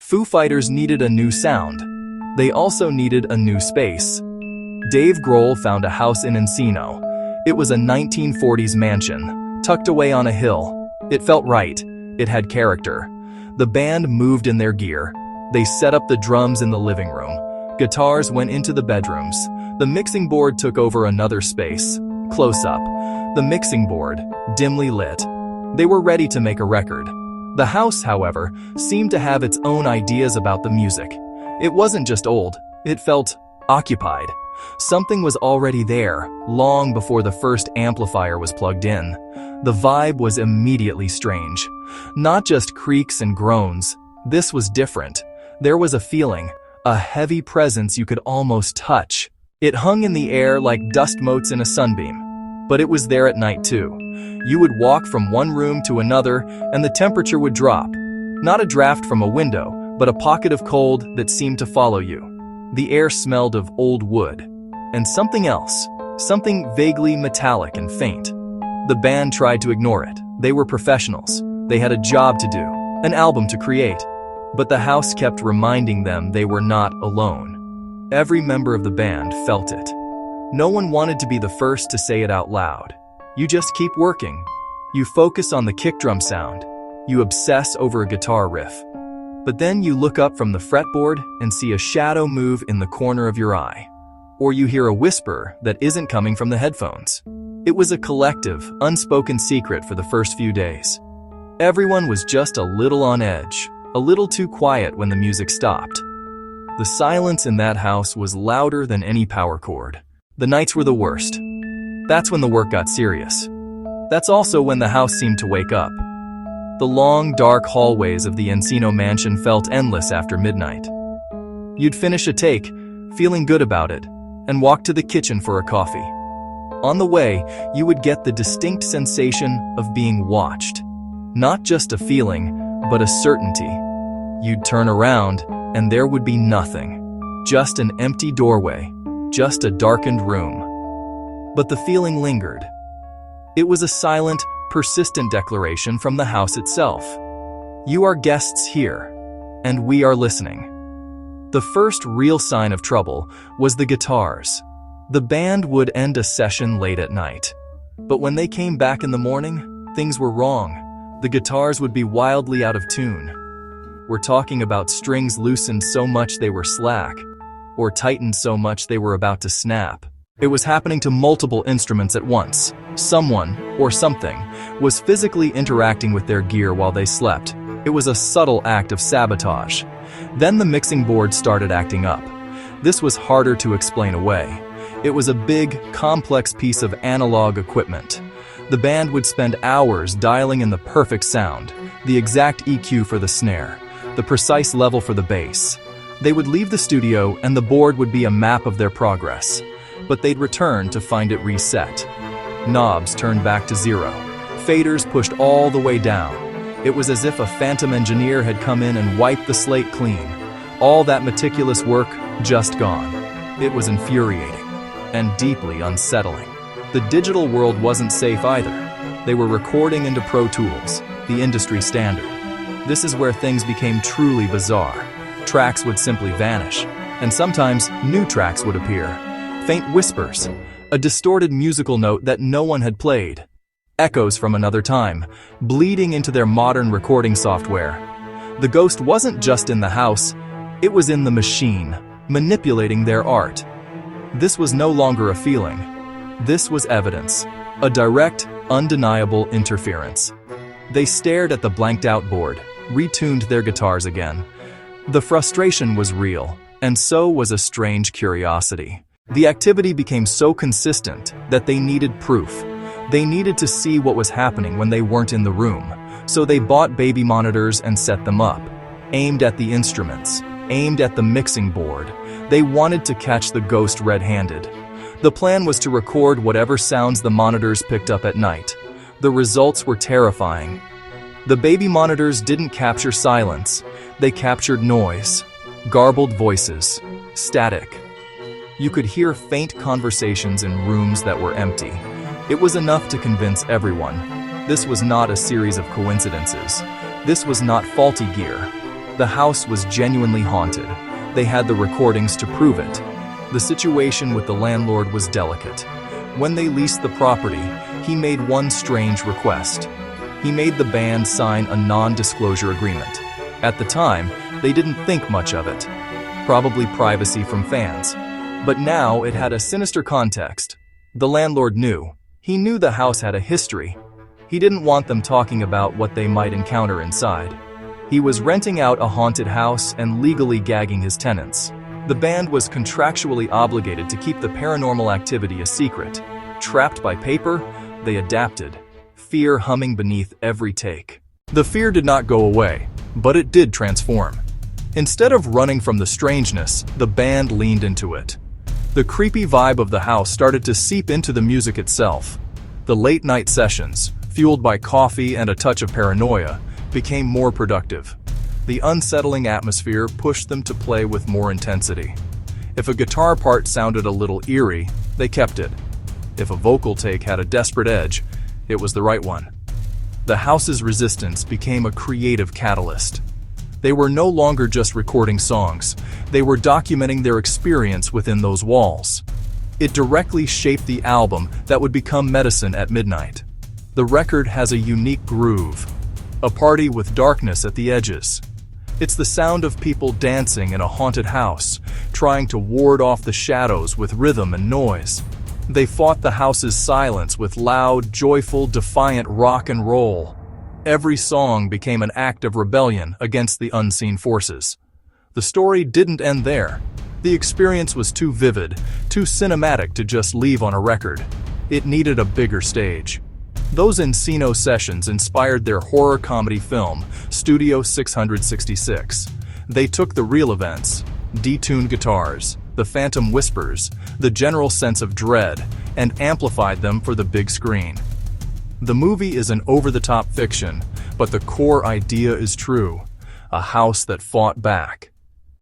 Foo Fighters needed a new sound. They also needed a new space. Dave Grohl found a house in Encino. It was a 1940s mansion, tucked away on a hill. It felt right. It had character. The band moved in their gear. They set up the drums in the living room. Guitars went into the bedrooms. The mixing board took over another space. Close up. The mixing board, dimly lit. They were ready to make a record. The house, however, seemed to have its own ideas about the music. It wasn't just old. It felt occupied. Something was already there, long before the first amplifier was plugged in. The vibe was immediately strange. Not just creaks and groans. This was different. There was a feeling, a heavy presence you could almost touch. It hung in the air like dust motes in a sunbeam. But it was there at night too. You would walk from one room to another and the temperature would drop. Not a draft from a window, but a pocket of cold that seemed to follow you. The air smelled of old wood. And something else. Something vaguely metallic and faint. The band tried to ignore it. They were professionals. They had a job to do, an album to create. But the house kept reminding them they were not alone. Every member of the band felt it. No one wanted to be the first to say it out loud. You just keep working. You focus on the kick drum sound. You obsess over a guitar riff. But then you look up from the fretboard and see a shadow move in the corner of your eye. Or you hear a whisper that isn't coming from the headphones. It was a collective, unspoken secret for the first few days. Everyone was just a little on edge, a little too quiet when the music stopped. The silence in that house was louder than any power chord. The nights were the worst. That's when the work got serious. That's also when the house seemed to wake up. The long, dark hallways of the Encino mansion felt endless after midnight. You'd finish a take, feeling good about it, and walk to the kitchen for a coffee. On the way, you would get the distinct sensation of being watched. Not just a feeling, but a certainty. You'd turn around, and there would be nothing. Just an empty doorway. Just a darkened room. But the feeling lingered. It was a silent, persistent declaration from the house itself. You are guests here, and we are listening. The first real sign of trouble was the guitars. The band would end a session late at night. But when they came back in the morning, things were wrong. The guitars would be wildly out of tune. We're talking about strings loosened so much they were slack, or tightened so much they were about to snap. It was happening to multiple instruments at once. Someone, or something, was physically interacting with their gear while they slept. It was a subtle act of sabotage. Then the mixing board started acting up. This was harder to explain away. It was a big, complex piece of analog equipment. The band would spend hours dialing in the perfect sound, the exact EQ for the snare, the precise level for the bass. They would leave the studio and the board would be a map of their progress. But they'd return to find it reset. Knobs turned back to zero. Faders pushed all the way down. It was as if a phantom engineer had come in and wiped the slate clean. All that meticulous work just gone. It was infuriating and deeply unsettling. The digital world wasn't safe either. They were recording into Pro Tools, the industry standard. This is where things became truly bizarre. Tracks would simply vanish, and sometimes new tracks would appear. Faint whispers, a distorted musical note that no one had played. Echoes from another time, bleeding into their modern recording software. The ghost wasn't just in the house, it was in the machine, manipulating their art. This was no longer a feeling. This was evidence, a direct, undeniable interference. They stared at the blanked-out board, retuned their guitars again. The frustration was real, and so was a strange curiosity. The activity became so consistent that they needed proof. They needed to see what was happening when they weren't in the room, so they bought baby monitors and set them up, aimed at the instruments, aimed at the mixing board. They wanted to catch the ghost red-handed. The plan was to record whatever sounds the monitors picked up at night. The results were terrifying. The baby monitors didn't capture silence. They captured noise, garbled voices, static. You could hear faint conversations in rooms that were empty. It was enough to convince everyone. This was not a series of coincidences. This was not faulty gear. The house was genuinely haunted. They had the recordings to prove it. The situation with the landlord was delicate. When they leased the property, he made one strange request. He made the band sign a non-disclosure agreement. At the time, they didn't think much of it. Probably privacy from fans. But now it had a sinister context. The landlord knew. He knew the house had a history. He didn't want them talking about what they might encounter inside. He was renting out a haunted house and legally gagging his tenants. The band was contractually obligated to keep the paranormal activity a secret. Trapped by paper, they adapted, fear humming beneath every take. The fear did not go away, but it did transform. Instead of running from the strangeness, the band leaned into it. The creepy vibe of the house started to seep into the music itself. The late-night sessions, fueled by coffee and a touch of paranoia, became more productive. The unsettling atmosphere pushed them to play with more intensity. If a guitar part sounded a little eerie, they kept it. If a vocal take had a desperate edge, it was the right one. The house's resistance became a creative catalyst. They were no longer just recording songs, they were documenting their experience within those walls. It directly shaped the album that would become Medicine at Midnight. The record has a unique groove, a party with darkness at the edges. It's the sound of people dancing in a haunted house, trying to ward off the shadows with rhythm and noise. They fought the house's silence with loud, joyful, defiant rock and roll. Every song became an act of rebellion against the unseen forces. The story didn't end there. The experience was too vivid, too cinematic to just leave on a record. It needed a bigger stage. Those Encino sessions inspired their horror comedy film, Studio 666. They took the real events, detuned guitars, the phantom whispers, the general sense of dread, and amplified them for the big screen. The movie is an over-the-top fiction, but the core idea is true. A house that fought back.